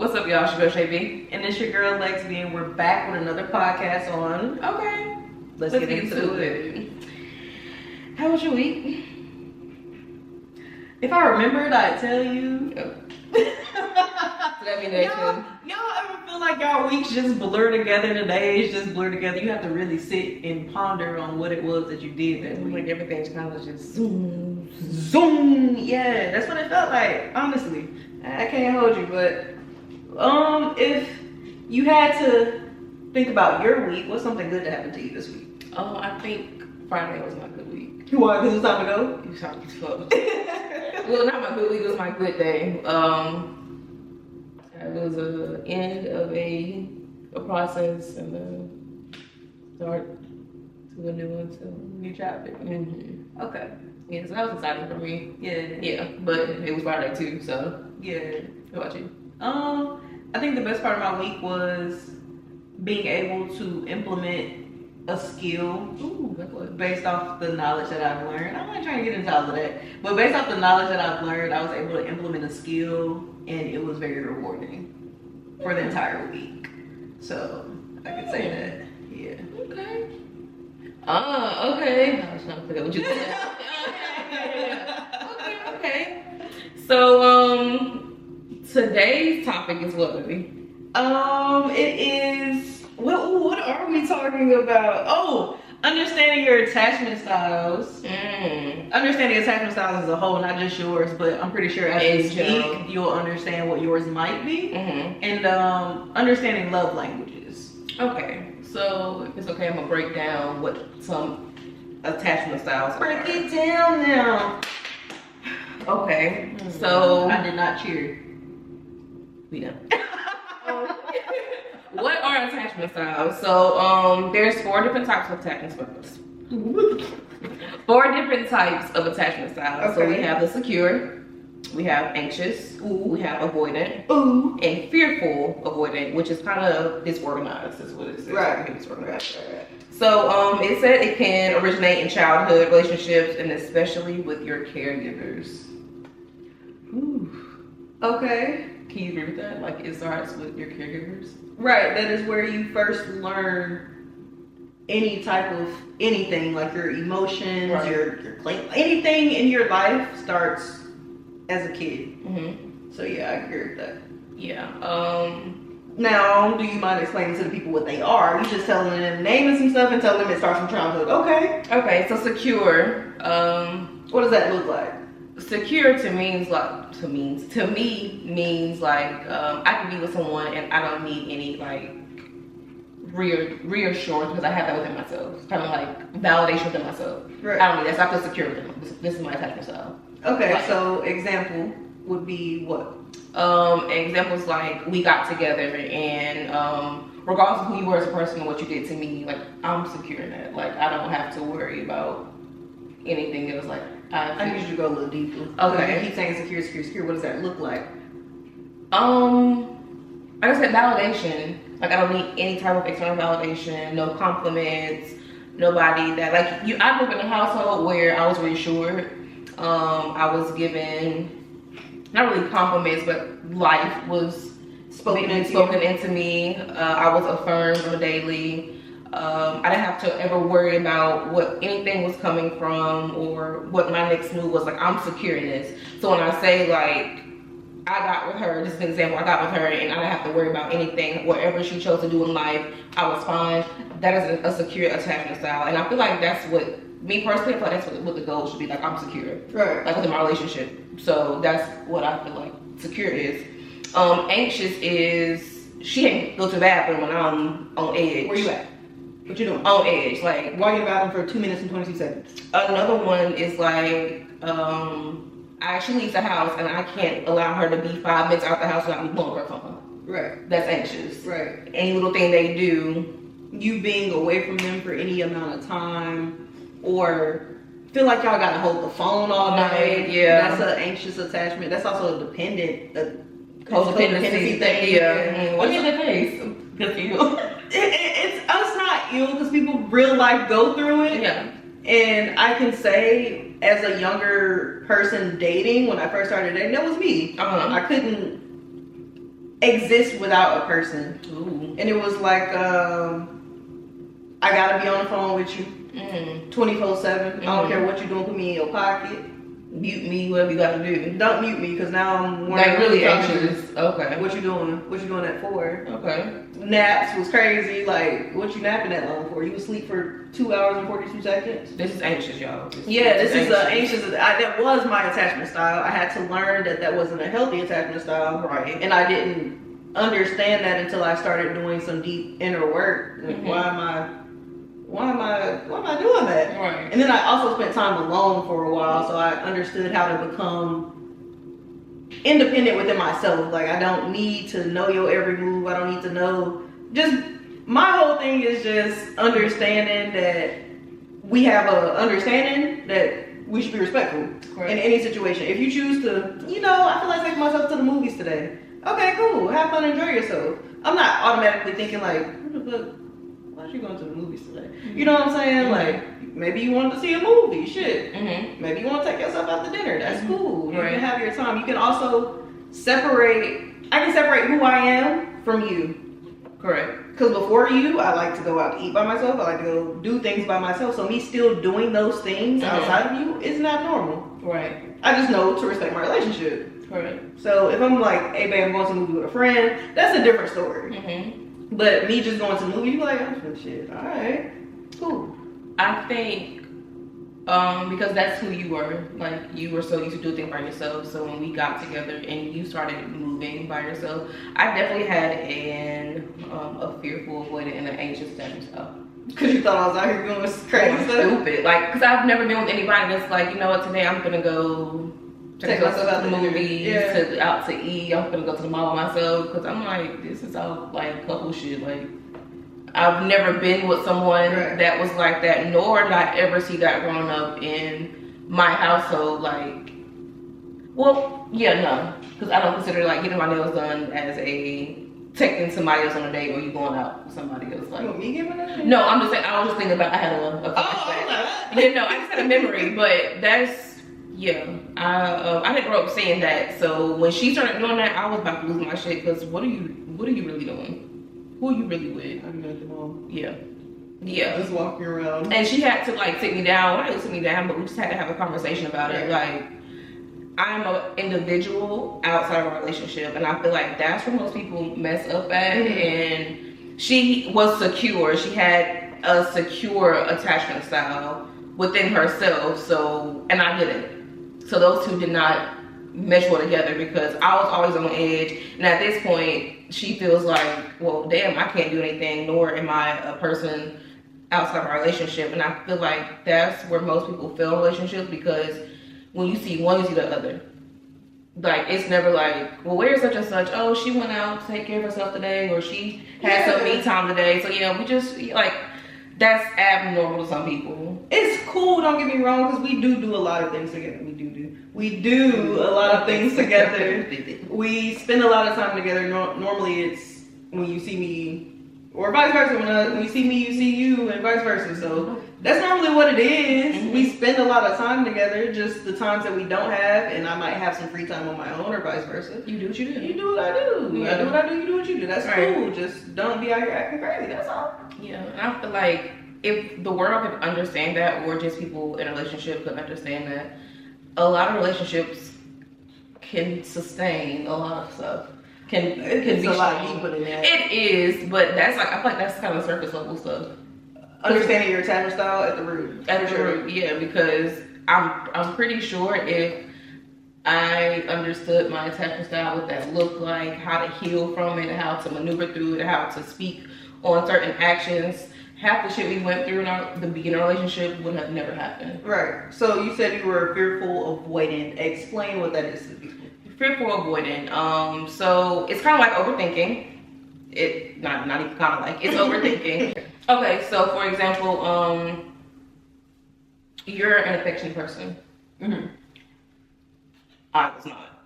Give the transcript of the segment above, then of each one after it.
What's up, y'all? It's your girl Shay B. And it's your girl Lex B, and we're back with another podcast on. Okay. Let's get into it. How was your week? If I remembered, I'd tell you. Let me know. Y'all ever feel like y'all weeks just blur together, the days just blur together? You have to really sit and ponder on what it was that you did that week. Like everything's kind of just zoom. Yeah, that's what it felt like, honestly. I can't hold you, but if you had to think about your week, what's something good that happened to you this week? Oh, I think Friday was my good week. Why? Because it's time to go? You sound like fuck. Well, not my good week, it was my good day. It was a end of a process and a start to a new one too. New chapter. Mm-hmm. Okay. Yeah, so that was exciting for me. Yeah, but it was Friday too, so. Yeah. What about you? I think the best part of my week was being able to implement a skill. Ooh, that's what. Based off the knowledge that I've learned. I'm not trying to get into all of that, but based off the knowledge that I've learned, I was able to implement a skill, and it was very rewarding for the entire week. So I could say that. Yeah. Okay. Okay. I was trying to figure out what you said. Okay. So today's topic is what, baby? It is. What are we talking about? Oh, understanding your attachment styles. Understanding attachment styles as a whole, not just yours, but I'm pretty sure as we speak, you'll understand what yours might be. And understanding love languages. Okay, so if it's okay, I'm gonna break down what some attachment styles are. Break it down now. Okay, so I did not cheer. We done. What are attachment styles? So there's 4 different types of attachment styles. 4 different types of attachment styles. Okay. So we have the secure, we have anxious, we have avoidant, and fearful avoidant, which is kind of disorganized, is what it says. Right. Disorganized. Right. So it said it can originate in childhood relationships and especially with your caregivers. Okay. Can you agree with that? Like it starts with your caregivers? Right, that is where you first learn any type of anything, like your emotions, right. your claim, anything in your life starts as a kid. So yeah, I agree with that. Yeah. Now, do you mind explaining to the people what they are? You just telling them naming some stuff and telling them it starts from childhood. Okay. Okay, so secure. What does that look like? Secure to me means like I can be with someone and I don't need any like reassurance because I have that within myself. Kind of like validation within myself. Right. I don't need that. So I feel secure with them. This is my attachment style. Okay, like, so example would be what? Examples like we got together and regardless of who you were as a person and what you did to me, like I'm secure in that. Like I don't have to worry about anything else. Like I need you to go a little deeper. Okay. You keep saying secure. What does that look like? Like I said, validation. Like I don't need any type of external validation, no compliments, nobody that like you. I live in a household where I was reassured. I was given not really compliments, but life was spoken into me. I was affirmed on a daily. I didn't have to ever worry about what anything was coming from or what my next move was. Like I'm secure in this. So when I say like I got with her, just an example, I got with her and I didn't have to worry about anything. Whatever she chose to do in life, I was fine. That is a secure attachment style. And I feel like that's what, me personally, I feel like that's what the goal should be. Like I'm secure. Right. Like within my relationship. So that's what I feel like secure is. Anxious is, she ain't go to the bathroom when I'm on edge. Where you at? What you doing? On edge, like why you in the bathroom for 2 minutes and 22 seconds? Another one is like, she leaves the house and I can't allow her to be 5 minutes out the house without me blowing her phone. Right. That's anxious. Right. Any little thing they do, you being away from them for any amount of time, or feel like y'all gotta hold the phone all night. Yeah. That's an anxious attachment. That's also a dependent, codependency thing. Yeah. What's your face? Good for you. It's us not ill because people real life go through it. Yeah. And I can say as a younger person dating, when I first started dating, that was me. I couldn't exist without a person. Ooh. And it was like, I gotta be on the phone with you 24/7. I don't care what you're doing, put me in your pocket. Mute me, whatever you gotta do. Don't mute me, because now I'm like really anxious. Okay. What you doing? What you doing that for? Okay. Naps was crazy. Like, what you napping that long for? You was asleep for 2 hours and 42 seconds. This is anxious, y'all. This is anxious. That was my attachment style. I had to learn that wasn't a healthy attachment style. Right. And I didn't understand that until I started doing some deep inner work. Like, why am I doing that? Right. And then I also spent time alone for a while, so I understood how to become independent within myself. Like, I don't need to know your every move. I don't need to know. Just my whole thing is just understanding that we have a understanding that we should be respectful in any situation. If you choose to, I feel like taking myself to the movies today. Okay, cool. Have fun, enjoy yourself. I'm not automatically thinking like, what the fuck? Why are you going to the movies today? You know what I'm saying? Like, maybe you wanted to see a movie. Shit. Maybe you want to take yourself out to dinner. That's cool. You can have your time. You can also separate. I can separate who I am from you. Correct. Because before you, I like to go out to eat by myself. I like to go do things by myself. So me still doing those things outside of you is not normal. Right. I just know to respect my relationship. Correct. So if I'm like, hey babe, I'm going to the movie with a friend, that's a different story. But me just going to the movie, you like, I'm just shit. All right, cool. I think because that's who you were. Like, you were so used to do things by yourself. So when we got together and you started moving by yourself, I definitely had a fearful, avoidant, and an anxious attachment style. Because you thought I was out here doing crazy stuff? Stupid. Like, because I've never been with anybody that's like, you know what, today I'm going to go take myself out to the movies, out to eat. I'm gonna go to the mall myself, because I'm like, this is all like couple shit. Like, I've never been with someone that was like that, nor did I ever see that growing up in my household. Like, well, yeah, no, because I don't consider like getting my nails done as a taking somebody else on a date or you going out with somebody else. Like, you want me giving a date? No, I'm just saying. I was just thinking about I had a I just had a memory, but that's. Yeah, I didn't grow up saying that. So when she started doing that, I was about to lose my shit. Because what are you really doing? Who are you really with? I'm at the mall. Yeah. Just walking around. And she had to like sit me down. Well, I didn't sit me down, but we just had to have a conversation about it. Like, I'm an individual outside of a relationship, and I feel like that's where most people mess up at. And she was secure. She had a secure attachment style within herself. So, and I didn't. So those two did not mesh well together, because I was always on edge. And at this point, she feels like, well, damn, I can't do anything, nor am I a person outside of our relationship. And I feel like that's where most people fail in relationships, because when you see one, you see the other. Like, it's never like, well, where's such and such? Oh, she went out to take care of herself today, or she had some me time today. So yeah, we just like, that's abnormal to some people. It's cool, don't get me wrong, because we do a lot of things together. We do a lot of things together. We spend a lot of time together. Normally it's when you see me, or vice versa. When you see me, you see you, and vice versa. So that's normally what it is. We spend a lot of time together. Just the times that we don't have, and I might have some free time on my own, or vice versa. You do what you do. You do what I do. I do what I do. You do what you do. That's cool. Just don't be out here acting crazy. That's all. Yeah, and I feel like if the world could understand that, or just people in a relationship could understand that, a lot of relationships can sustain a lot of stuff. It's a lot deeper than that. It is, but that's like, I feel like that's kind of surface level stuff. Understanding your attachment style at the root. At the root, yeah, because I'm pretty sure if I understood my attachment style, what that looked like, how to heal from it, how to maneuver through it, how to speak on certain actions, half the shit we went through in the beginning relationship would have never happened. Right. So you said you were fearful avoidant. Explain what that is to people. Fearful avoidant. So it's kind of like overthinking. Not even kind of like, it's overthinking. Okay, so for example, you're an affectionate person. I was not.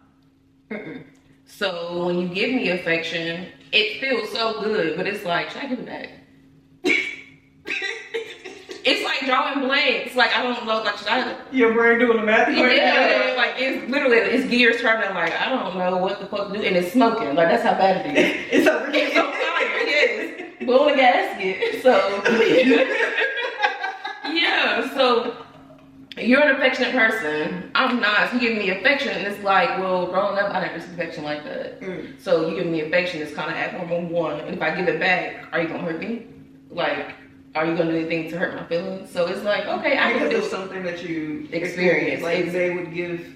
So when you give me affection, it feels so good, but it's like, should I give it back? It's like drawing blanks. Like, I don't know, like, should I? Your brain doing the math right Yeah, like, it's literally, it's gears turning, like, I don't know what the fuck to do. And it's smoking. Like, that's how bad it is. It's over here. It's on fire, yes. Blowing a gasket. So, yeah, so you're an affectionate person. I'm not. So you give me affection, and it's like, well, growing up, I never received affection like that. So you give me affection, it's kind of abnormal one. And if I give it back, are you gonna hurt me? Like, are you gonna do anything to hurt my feelings? So it's like, okay, I can do something that you experience. Like they would give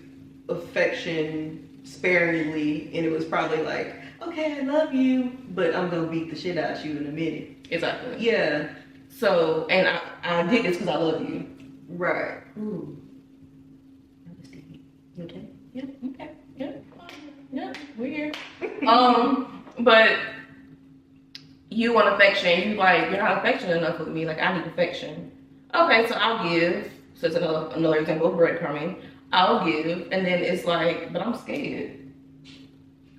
affection sparingly, and it was probably like, okay, I love you, but I'm gonna beat the shit out of you in a minute. Exactly. Yeah. So, and I did this because I love you. Right. Ooh. You okay? Yeah. Okay. Yeah. Yeah. We're here. But you want affection. You like, you're not affectionate enough with me. Like, I need affection. Okay, so I'll give. So it's another example of breadcrumbing. I'll give, and then it's like, but I'm scared.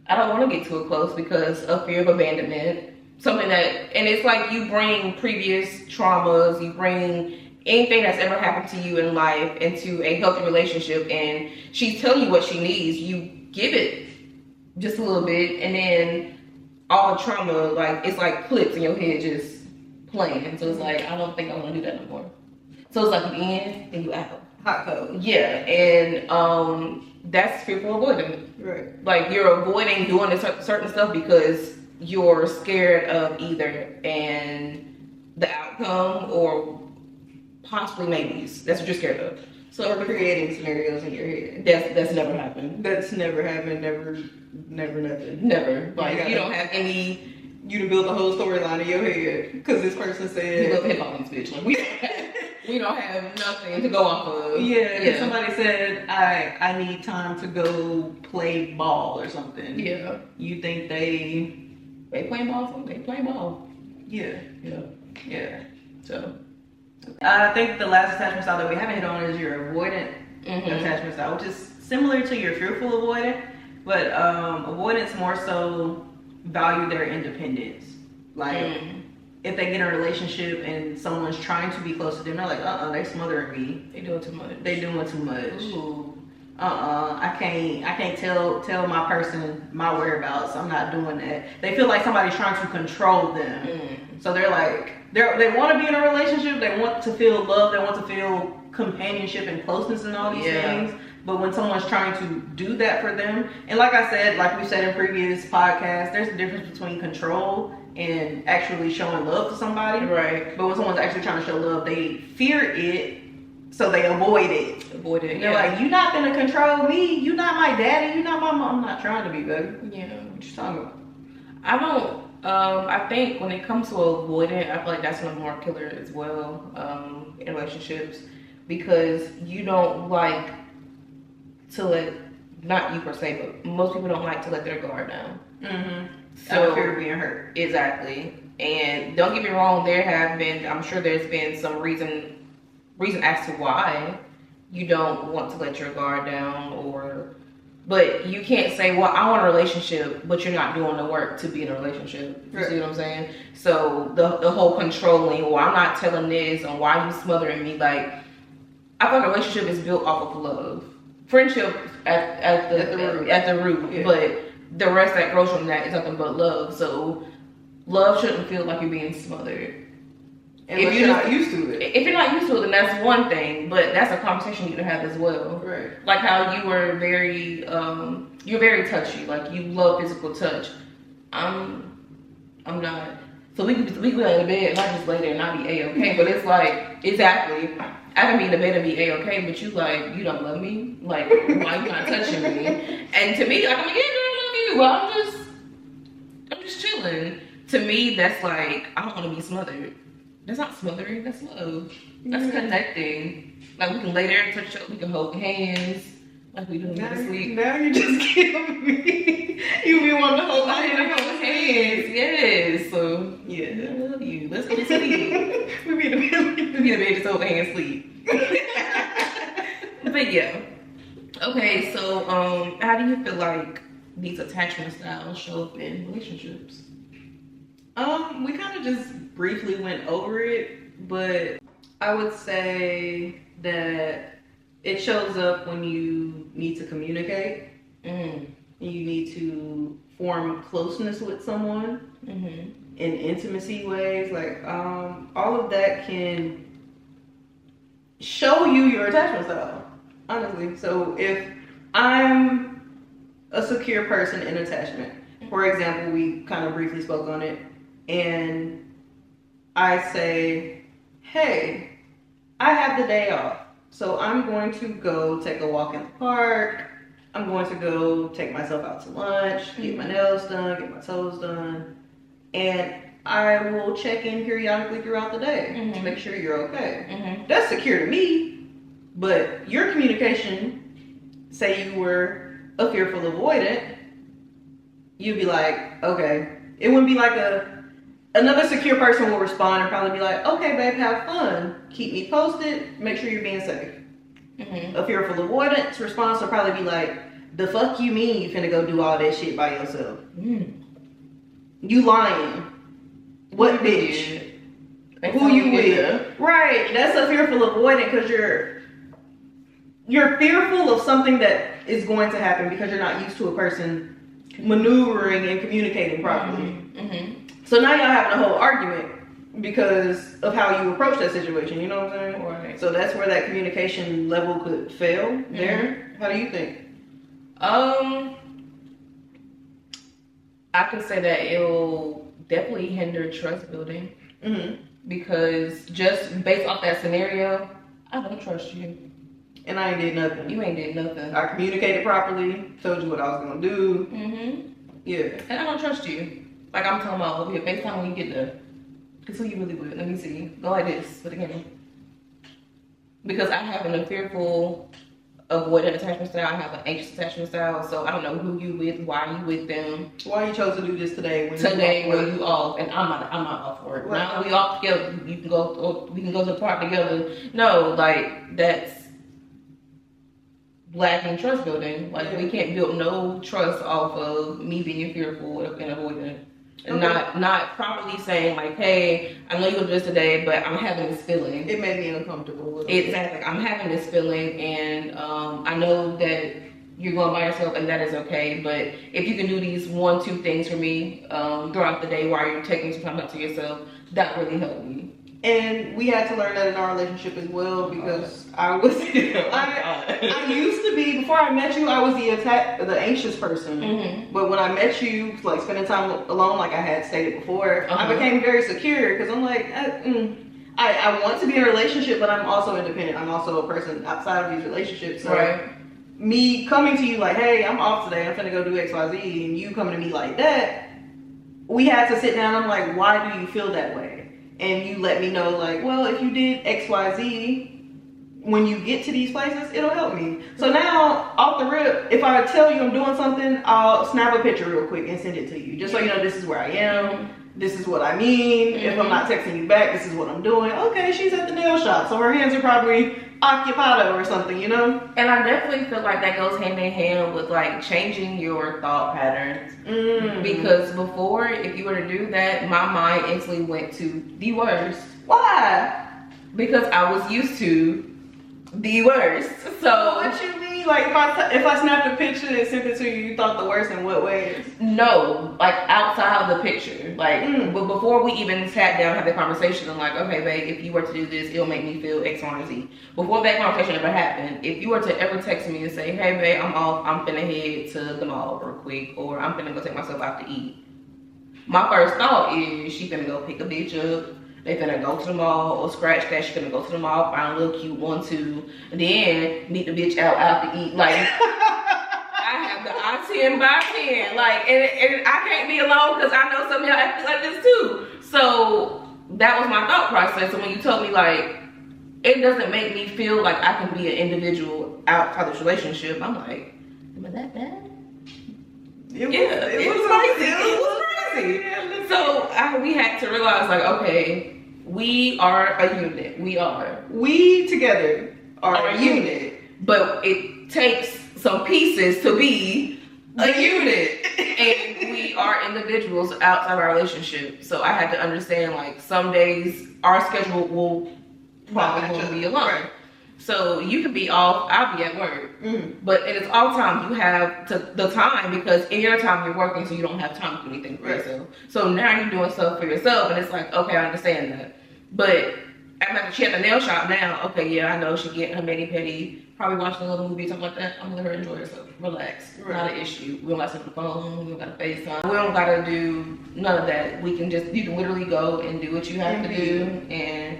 I don't want to get too close because of fear of abandonment. Something that, and it's like you bring previous traumas, you bring anything that's ever happened to you in life into a healthy relationship, and she's telling you what she needs. You give it just a little bit, and then all the trauma, like, it's like clips in your head just playing. So it's like, I don't think I want to do that no more. So it's like you in and you out. Hot code. Yeah, and that's fearful avoidance. Right. Like, you're avoiding doing this certain stuff because you're scared of either the outcome or possibly maybes. That's what you're scared of. So or creating scenarios in your head. That's never happened. That's never happened. Never nothing. Never. Like, you don't have any. You to build the whole storyline in your head because this person said. You love hip hop in this bitch. Like, we don't have nothing to go off of. Yeah. Somebody said I need time to go play ball or something. Yeah. You think they playing ball? They play ball. Yeah. Yeah. So. I think the last attachment style that we haven't hit on is your avoidant attachment style, which is similar to your fearful avoidant, but avoidants more so value their independence. Like, if they get in a relationship and someone's trying to be close to them, they're like, they smothering me. They doing too much. They doing too much. Ooh. I can't tell my person my whereabouts. I'm not doing that. They feel like somebody's trying to control them. So they're like, they want to be in a relationship. They want to feel love. They want to feel companionship and closeness and all these things. But when someone's trying to do that for them, and like I said, like we said in previous podcasts, there's a difference between control and actually showing love to somebody. Right. But when someone's actually trying to show love, they fear it, so they avoid it. And they're like, you're not gonna control me. You're not my daddy. You're not my mom. I'm not trying to be, baby. Yeah. What you talking about? I don't. I think when it comes to avoidant, I feel like that's one of the more killer as well in relationships, because you don't like to let, not you per se, but most people don't like to let their guard down. So fear of being hurt. Exactly. And don't get me wrong, I'm sure there's been some reason as to why you don't want to let your guard down, but you can't say, well, I want a relationship, but you're not doing the work to be in a relationship. You see what I'm saying? So the whole controlling, well, I'm not telling this, and why are you smothering me? Like, I feel like a relationship is built off of love. Friendship at the root, but the rest that grows from that is nothing but love. So love shouldn't feel like you're being smothered. And if you're not used to it. If you're not used to it, then that's one thing, but that's a conversation you can have as well. Right. Like how you were you're very touchy. Like, you love physical touch. I'm not. So we could be in the bed and I just lay there and not be A-okay. But it's like, exactly, I can be in the bed and be A-okay, but you don't love me? Like, why you not touching me? And to me, like, I'm like, yeah, girl, I love you. Well, I'm just chilling. To me, that's like, I don't want to be smothered. That's not smothering, that's love. That's connecting. Like, we can lay there and touch each other, we can hold hands, like we do in the sleep. Now you just killing me. You be wanting to hold my hand and hold hands. Yes. So, yeah. I love you. Let's go to sleep. We be in the bed. We be in the bed, just hold hands, sleep. But yeah. Okay, so how do you feel like these attachment styles show up in relationships? We kind of just briefly went over it, but I would say that it shows up when you need to communicate. You need to form closeness with someone in intimacy ways. Like, all of that can show you your attachment style, honestly. So if I'm a secure person in attachment, for example, we kind of briefly spoke on it, and I say, hey, I have the day off, so I'm going to go take a walk in the park. I'm going to go take myself out to lunch, get my nails done, get my toes done, and I will check in periodically throughout the day to make sure you're okay. That's secure to me, but your communication, say you were a fearful avoidant, you'd be like, okay. It wouldn't be like another secure person will respond and probably be like, okay, babe, have fun. Keep me posted. Make sure you're being safe. A fearful avoidance response will probably be like, the fuck you mean you finna go do all that shit by yourself? You lying. What bitch? Who you with? Right. That's a fearful avoidant because you're fearful of something that is going to happen because you're not used to a person maneuvering and communicating properly. So now y'all having a whole argument because of how you approach that situation. You know what I'm saying? Right. So that's where that communication level could fail there. How do you think? I could say that it'll definitely hinder trust building because just based off that scenario, I don't trust you. And I ain't did nothing. You ain't did nothing. I communicated properly, told you what I was gonna do. Yeah. And I don't trust you. Like I'm talking about over here, FaceTime when you get there. Cause who you really with? Let me see. Go like this with the camera. Because I have a fearful avoidant attachment style. I have an anxious attachment style. So I don't know who you with, why you with them. Why you chose to do this today? When you off, and I'm not off work. Right. Now we off together. We can go to the park together. No, like that's lacking trust building. Like we can't build no trust off of me being fearful and avoidant. And not properly saying like, hey, I know you're gonna do this today, but I'm having this feeling. It made me uncomfortable. Exactly. I'm having this feeling, and I know that you're going by yourself, and that is okay. But if you can do these 1-2 things for me throughout the day while you're taking some time out to yourself, that really helped me. And we had to learn that in our relationship as well because I was, I used to be, before I met you, I was the anxious person. But when I met you, like spending time alone, like I had stated before, I became very secure because I'm like, I want to be in a relationship, but I'm also independent. I'm also a person outside of these relationships. So me coming to you like, hey, I'm off today, I'm gonna go do X, Y, Z, and you coming to me like that, we had to sit down. I'm like, why do you feel that way? And you let me know, like, well, if you did X, Y, Z, when you get to these places, it'll help me. So now, off the rip, if I tell you I'm doing something, I'll snap a picture real quick and send it to you. Just so you know, this is where I am. This is what I mean. If I'm not texting you back, this is what I'm doing. Okay, she's at the nail shop, so her hands are probably occupado or something, you know? And I definitely feel like that goes hand in hand with like changing your thought patterns. Because before, if you were to do that, my mind instantly went to the worst. Why? Because I was used to the worst. So what you mean? Like if I snapped a picture and sent it to you, you thought the worst in what ways? No, like outside of the picture. Like but before we even sat down and had the conversation, I'm like, okay, babe, if you were to do this, it'll make me feel X, Y, and Z. Before that conversation ever happened, if you were to ever text me and say, hey babe, I'm off, I'm finna head to the mall real quick, or I'm finna go take myself out to eat, my first thought is she finna go pick a bitch up. They finna go to the mall or scratch that. She finna go to the mall, find a little cute 1-2, then meet the bitch out to eat. Like, I have the I-10 by 10. Like, and I can't be alone because I know some of y'all act like this too. So that was my thought process. And when you told me like, it doesn't make me feel like I can be an individual outside this relationship, I'm like, am I that bad? It was crazy. So we had to realize like, okay, we are a unit. We together are a unit. But it takes some pieces to be a unit. And we are individuals outside our relationship. So I had to understand like some days our schedule will probably going to be alone. Right. So you can be off, I'll be at work. But it is all time you have the time, because in your time you're working, so you don't have time to do anything for yourself. So now you're doing stuff for yourself, and it's like, okay, I understand that. But after she at the nail shop now, okay, yeah, I know she getting her mani-pedi, probably watching a little movie, something like that. I'm gonna let her enjoy herself, relax, not an issue. We don't gotta sit on the phone, we don't gotta FaceTime, we don't gotta do none of that. We can just, you can literally go and do what you have to do, and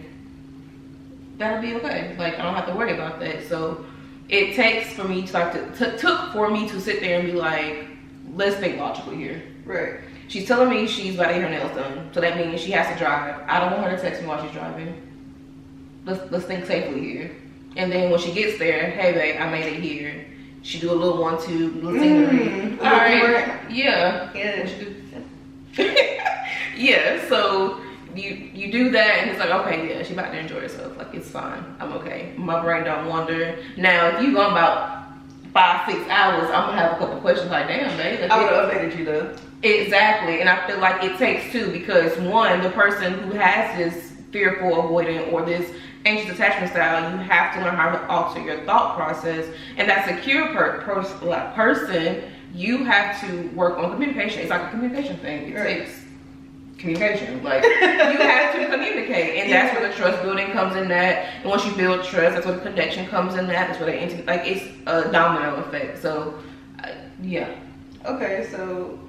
that'll be okay. Like, I don't have to worry about that. So it takes for me to like took for me to sit there and be like, let's think logically here. Right. She's telling me she's about to get her nails done, so that means she has to drive. I don't want her to text me while she's driving. Let's think safely here. And then when she gets there, hey babe, I made it here. She do a little 1-2, little scenery. All right. Yeah. Yeah. So you do that, and it's like, okay, yeah, she about to enjoy herself. Like, it's fine. I'm okay. My brain don't wander. Now, if you go about 5-6 hours, I'm gonna have a couple questions like, damn, babe. Like, I would have updated you though. Exactly, and I feel like it takes two, because one, the person who has this fearful, avoidant, or this anxious attachment style, you have to learn how to alter your thought process. And that secure person, you have to work on communication. It's like a communication thing. It takes communication. Like, you have to communicate, and that's where the trust building comes in. That, and once you build trust, that's where the connection comes in. That's where the intimate, like, it's a domino effect. So, yeah. Okay, so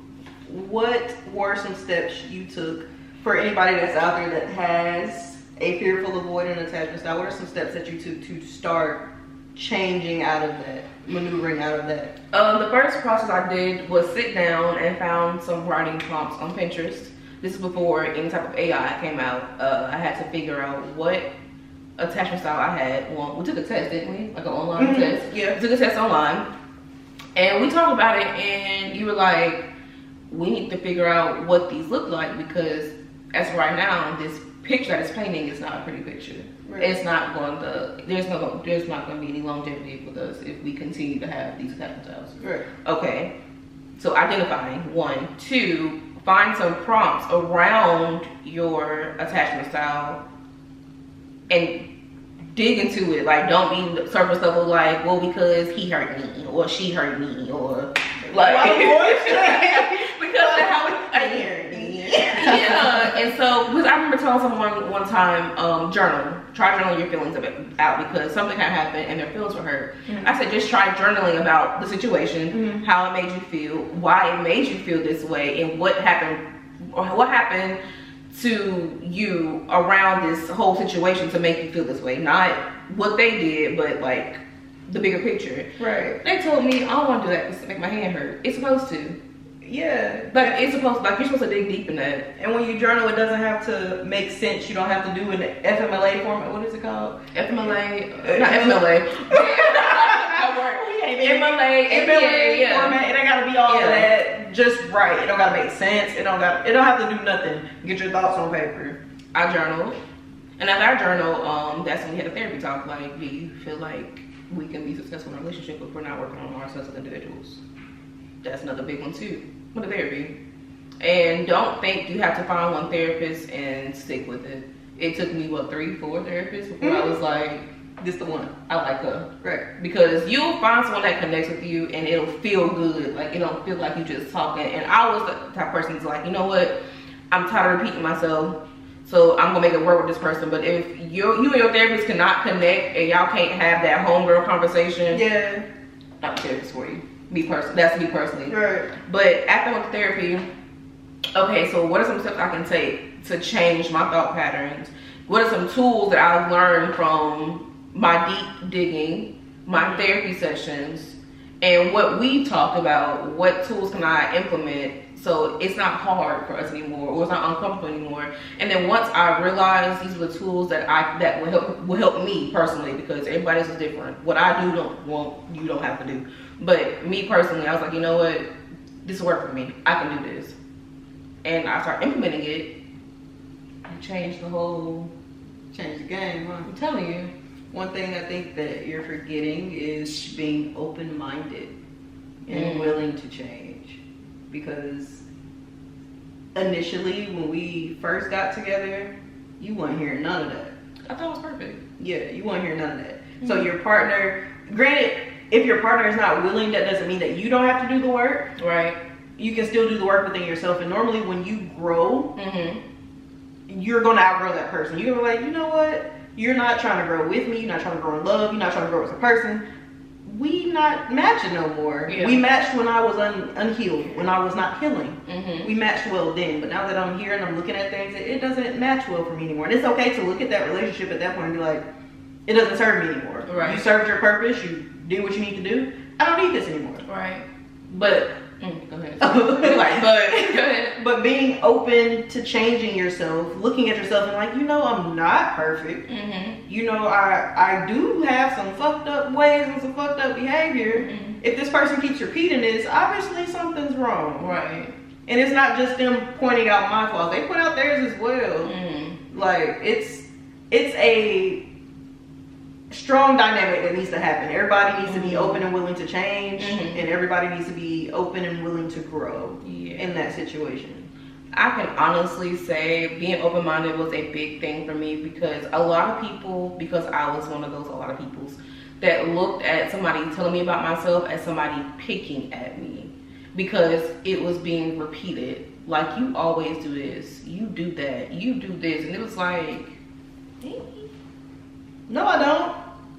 what were some steps you took for anybody that's out there that has a fearful, avoidant attachment style? What are some steps that you took to start changing out of that, maneuvering out of that? The first process I did was sit down and found some writing prompts on Pinterest. This is before any type of AI came out. I had to figure out what attachment style I had. Well, we took a test, didn't we? Like an online test. Yeah. We took a test online, and we talked about it, and you were like, we need to figure out what these look like, because as of right now, this picture that it's painting is not a pretty picture. Right. It's not going to, there's not going to be any longevity with us if we continue to have these attachment styles. Right. Okay, so identifying, 1. 2, find some prompts around your attachment style and dig into it. Like, don't be surface level, like, well, because he hurt me, or she hurt me, or like, because of how it hurt me. Yeah, and so, because I remember telling someone one time, try journaling your feelings out, because something had happened and their feelings were hurt. I said, just try journaling about the situation, how it made you feel, why it made you feel this way, and what happened to you around this whole situation to make you feel this way. Not what they did, but like the bigger picture. Right. They told me, I don't want to do that because it make my hand hurt. It's supposed to. Yeah. Like, it's supposed to, like, you're supposed to dig deep in that. And when you journal, it doesn't have to make sense. You don't have to do an FMLA format. What is it called? FMLA. Not FMLA. MLA format. It ain't gotta be all of that. Just right. It don't gotta make sense. It don't have to do nothing. Get your thoughts on paper. I journal. And after I journal, that's when we had a therapy talk. Like, do you feel like we can be successful in a relationship if we're not working on ourselves as individuals? That's another big one too, with the therapy. And don't think you have to find one therapist and stick with it. It took me, what, 3-4 therapists before I was like, this the one. I like her. Right. Because you'll find someone that connects with you and it'll feel good. Like, it don't feel like you just talking. And I was the type of person who's like, you know what? I'm tired of repeating myself, so I'm gonna make it work with this person. But if you and your therapist cannot connect and y'all can't have that homegirl conversation, yeah, not a therapist for you. That's me personally. Right. But after I went to therapy, okay, so what are some steps I can take to change my thought patterns? What are some tools that I've learned from my deep digging, my therapy sessions, and what we talked about? What tools can I implement so it's not hard for us anymore, or it's not uncomfortable anymore? And then once I realized these were the tools that will help me personally, because everybody's is different. What I do you don't have to do. But me personally, I was like, you know what? This worked for me. I can do this. And I started implementing it and changed the game, huh? I'm telling you. One thing I think that you're forgetting is being open-minded and willing to change. Because initially, when we first got together, you weren't hearing none of that. I thought it was perfect. Yeah, you won't hear none of that. So your partner, granted, if your partner is not willing, that doesn't mean that you don't have to do the work. Right. You can still do the work within yourself. And normally when you grow, you're going to outgrow that person. You're going to be like, you know what? You're not trying to grow with me. You're not trying to grow in love. You're not trying to grow as a person. We not matching no more. Yeah. We matched when I was unhealed, when I was not healing. We matched well then. But now that I'm here and I'm looking at things, it doesn't match well for me anymore. And it's okay to look at that relationship at that point and be like, it doesn't serve me anymore. Right. You served your purpose. You did what you need to do. I don't need this anymore. Right. But go ahead. Go ahead. But being open to changing yourself, looking at yourself and like, you know, I'm not perfect. You know, I do have some fucked up ways and some fucked up behavior. If this person keeps repeating this, obviously something's wrong. Right. And it's not just them pointing out my flaws. They point out theirs as well. Like it's a strong dynamic that needs to happen. Everybody needs to be open and willing to change, and everybody needs to be open and willing to grow in that situation. I can honestly say being open-minded was a big thing for me, because a lot of people, because I was one of those a lot of peoples that looked at somebody telling me about myself as somebody picking at me, because it was being repeated. Like, you always do this, you do that, you do this, and it was like, hey. No, I don't.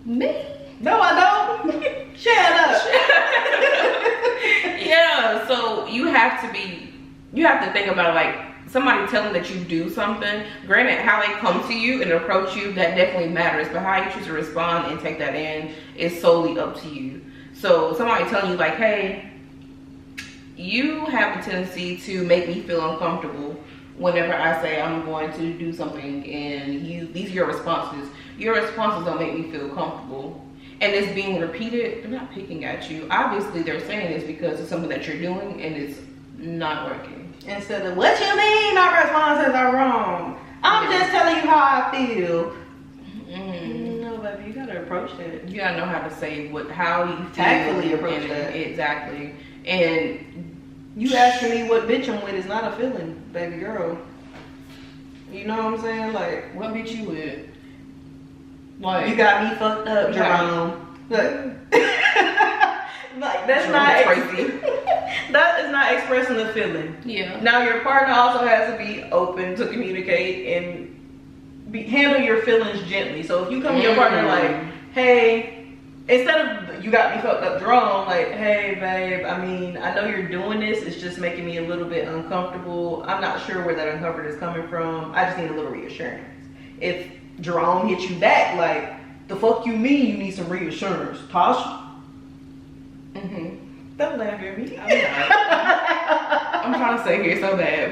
Me? No, I don't. Shut up. Yeah, so you have to think about, like, somebody telling that you do something. Granted, how they come to you and approach you, that definitely matters, but how you choose to respond and take that in is solely up to you. So somebody telling you like, hey, you have a tendency to make me feel uncomfortable whenever I say I'm going to do something, and these are your responses. Your responses don't make me feel comfortable. And it's being repeated. They're not picking at you. Obviously, they're saying this because it's something that you're doing and it's not working. Instead of, what you mean my responses are wrong? I'm just telling you how I feel. No, baby, you gotta approach that. You gotta know how to say how you feel. Tactfully approach that. Exactly. And you asking me what bitch I'm with is not a feeling, baby girl. You know what I'm saying? Like, what bitch you with? Like, you got me fucked up, Jerome. Look. Like, that's not crazy. That is not expressing the feeling. Yeah. Now your partner also has to be open to communicate and handle your feelings gently. So if you come to your partner like, hey, instead of you got me fucked up, Jerome, like, hey babe, I mean, I know you're doing this, it's just making me a little bit uncomfortable. I'm not sure where that uncomfort is coming from. I just need a little reassurance. If Jerome hits you back like, the fuck you mean you need some reassurance, Tasha? Don't laugh at me. I'm trying to stay here so bad.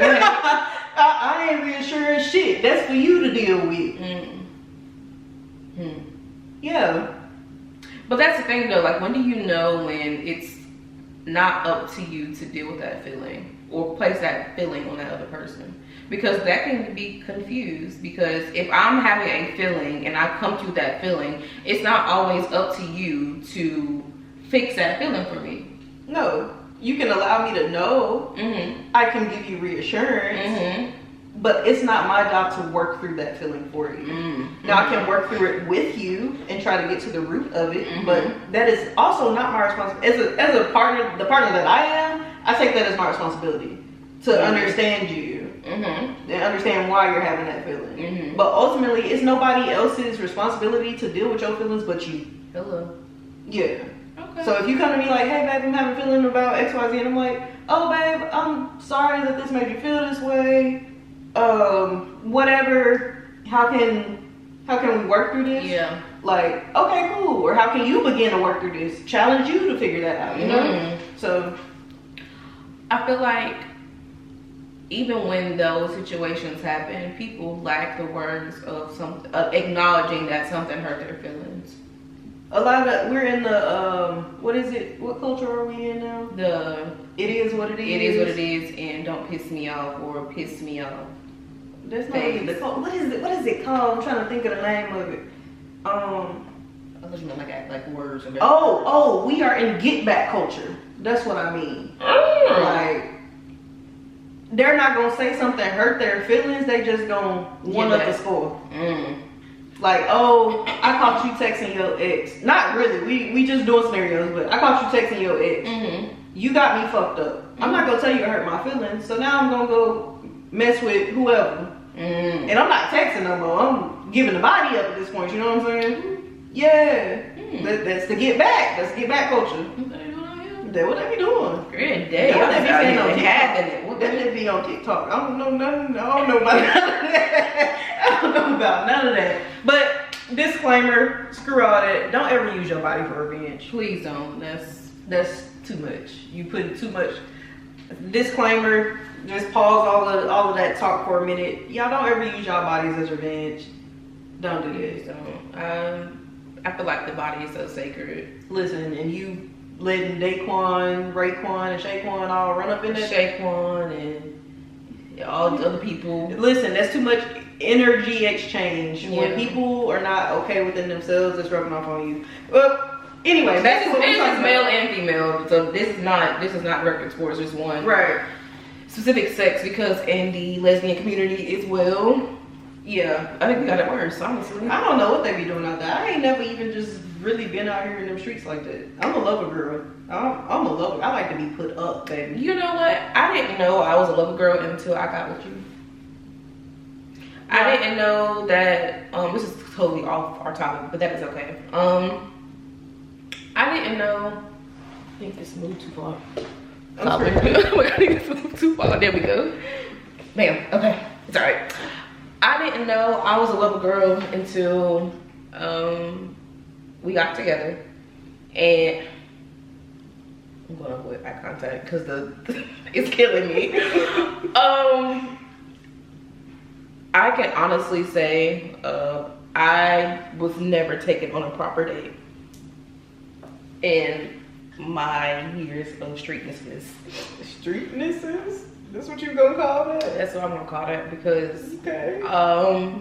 I ain't reassuring shit. That's for you to deal with. Yeah. But that's the thing though, like, when do you know when it's not up to you to deal with that feeling or place that feeling on that other person? Because that can be confused, because if I'm having a feeling and I come to that feeling, it's not always up to you to fix that feeling for me. No, you can allow me to know. I can give you reassurance, but it's not my job to work through that feeling for you. Now I can work through it with you and try to get to the root of it, but that is also not my responsibility. As a partner, the partner that I am, I take that as my responsibility to understand you and understand why you're having that feeling. But ultimately, it's nobody else's responsibility to deal with your feelings but you. Hello. Yeah. Okay. So if you come to me like, hey babe, I'm having a feeling about XYZ, and I'm like, oh babe, I'm sorry that this made you feel this way. Whatever. How can we work through this? Yeah. Like, okay, cool. Or how can you begin to work through this? Challenge you to figure that out, you know? So I feel like even when those situations happen, people lack the words of acknowledging that something hurt their feelings. A lot of, we're in the, what is it? What culture are we in now? It is what it is. It is what it is, and don't piss me off or piss me off. That's not really the culture. What is it called? I'm trying to think of the name of it. I thought you meant like words. Oh, we are in get back culture. That's what I mean. Like, they're not gonna say something hurt their feelings. They just gonna one up the score. Like, oh, I caught you texting your ex. Not really. We just doing scenarios, but I caught you texting your ex. You got me fucked up. I'm not gonna tell you to hurt my feelings. So now I'm gonna go mess with whoever. And I'm not texting no more. I'm giving the body up at this point. You know what I'm saying? Yeah. That's the get back. That's get back culture. That's what they be doing. Good day. What they be saying on TikTok? What they be on TikTok? I don't know nothing. I don't know about none of that. I don't know about none of that. But disclaimer, screw all that. Don't ever use your body for revenge. Please don't. That's too much. You put too much. Disclaimer, just pause all of that talk for a minute. Y'all don't ever use y'all bodies as revenge. Don't do this. Don't. I feel like the body is so sacred. Listen, and you letting Daquan, Raekwon, and Shaquan all run up in there. Shaquan and all the other people. Listen, that's too much energy exchange. When people are not okay within themselves, it's rubbing off on you. Well, anyway, this is male and female. So this is not record sports. There's one specific sex, because in the lesbian community as well. Yeah, I think we got it worse, honestly. I don't know what they be doing out there. I ain't never even just really been out here in them streets like that. I'm a lover girl. I'm a lover. I like to be put up, baby. You know what? I didn't know I was a lover girl until I got with you. I didn't know that, this is totally off our topic, but that is okay. I didn't know, I think this moved too far. I think this moved too far. There we go. Bam, okay, it's all right. I didn't know I was a lover girl until we got together, and I'm gonna avoid eye contact because it's killing me. I can honestly say I was never taken on a proper date in my years of streetnessness. Streetnesses? That's what you gonna call that? That's what I'm gonna call that, because okay.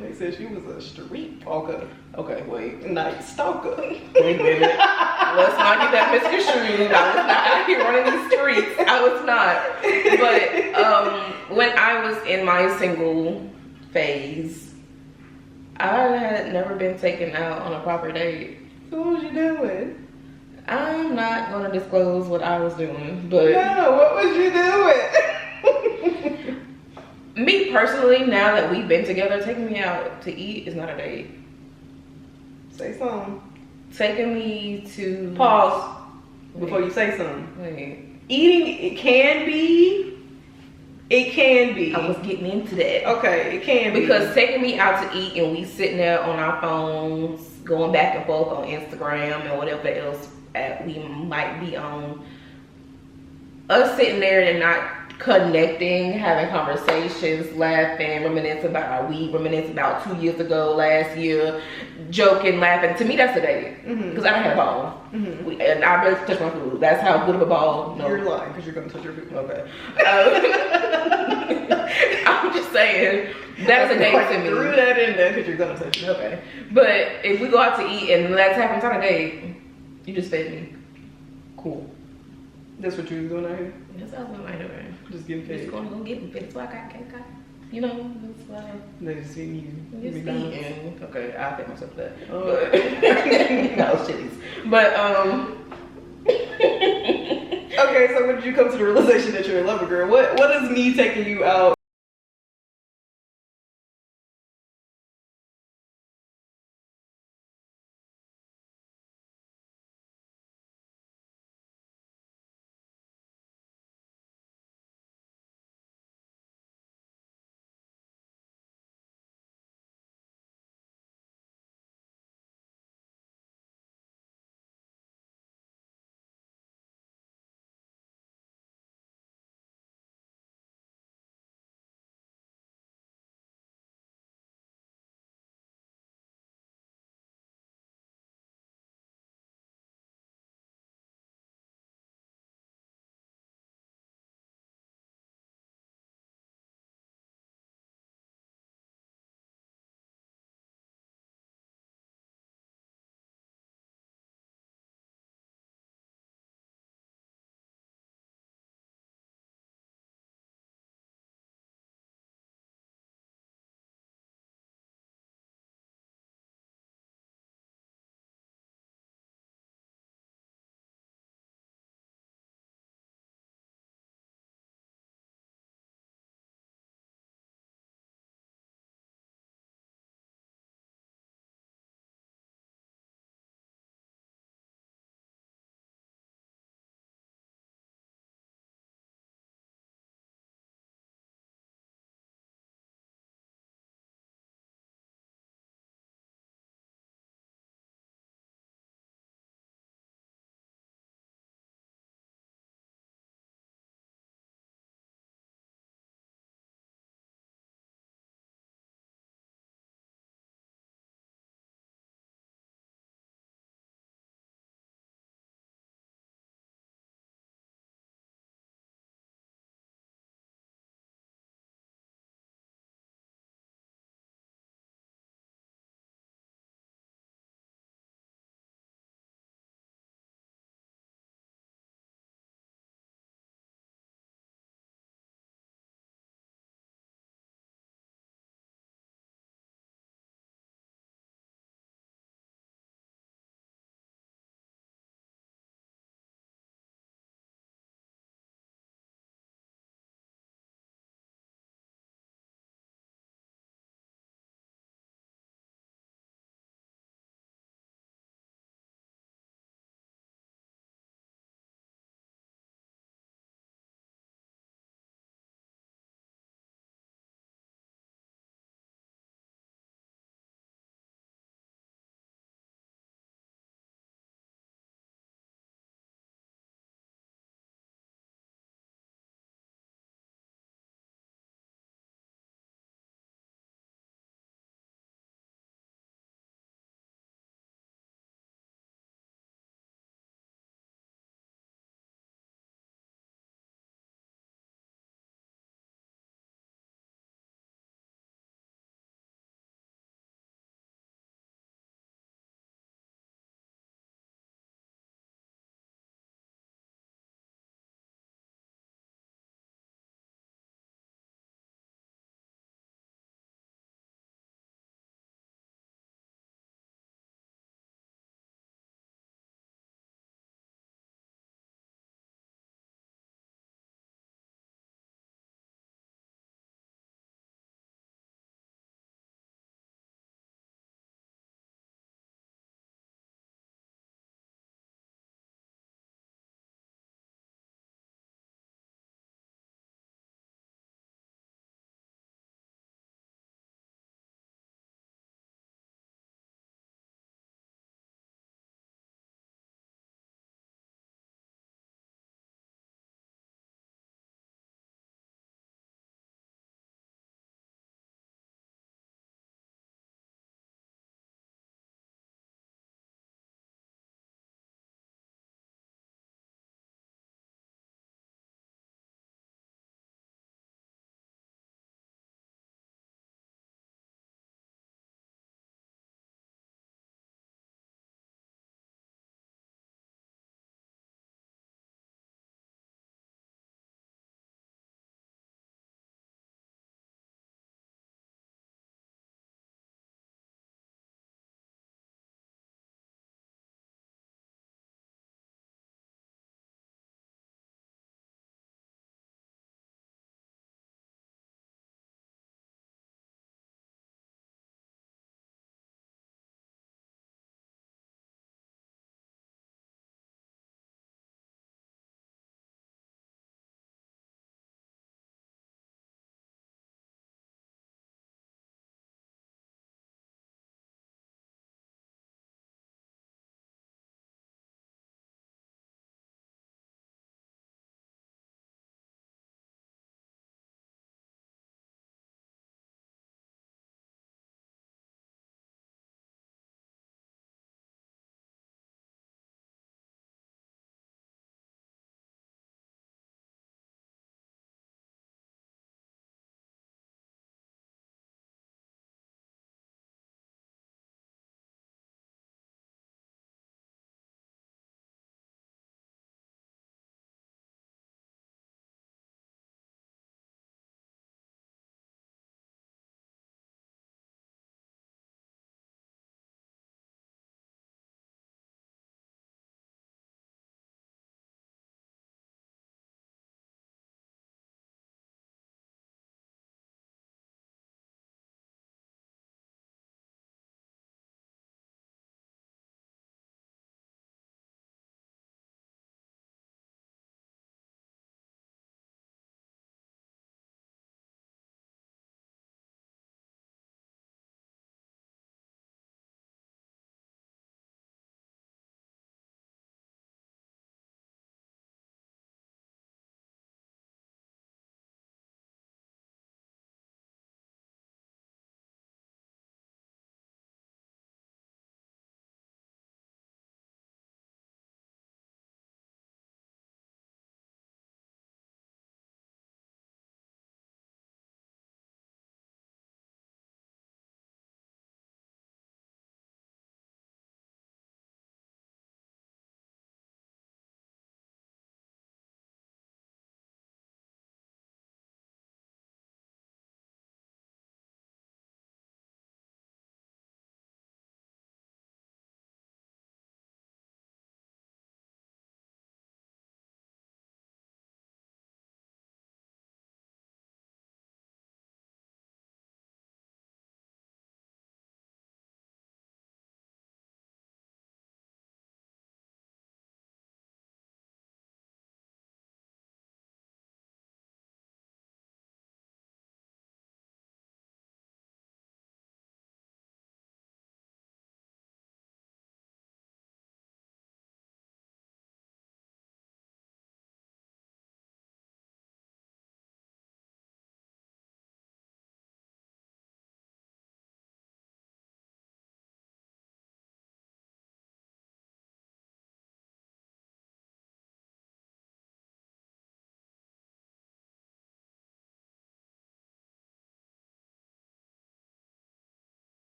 They said she was a street walker. Okay, wait. Night stalker. Wait a minute. Let's not get that misconstrued. I was not out here running the streets. I was not. But when I was in my single phase, I had never been taken out on a proper date. So what was you doing? I'm not gonna disclose what I was doing, but no, what was you doing? Me personally, now that we've been together, taking me out to eat is not a date. Say something. Taking me to... Pause before you say something. Wait. Eating, it can be. It can be. I was getting into that. Okay, it can be. Because taking me out to eat and we sitting there on our phones, going back and forth on Instagram and whatever else we might be on. Us sitting there and not connecting, having conversations, laughing, reminiscing about our week, reminiscing about 2 years ago, last year, joking, laughing. To me, that's a date. Because I don't have a ball. And I barely touch my food. That's how good of a ball. No. You're lying because you're going to touch your food. Okay. I'm just saying, that's a date to me. Threw that in there because you're going to touch it. Okay. But if we go out to eat and let's have some kind of date, you just fed me. Cool. That's what you was doing out here? That's what I was doing out here. Just getting fed. Just going to go get me fed. So I got, you know, it's like... They just seen you. Just eating. Okay, I'll take myself that. Oh. But, that was shitties. But, okay, so when did you come to the realization that you're a lover girl? What is me taking you out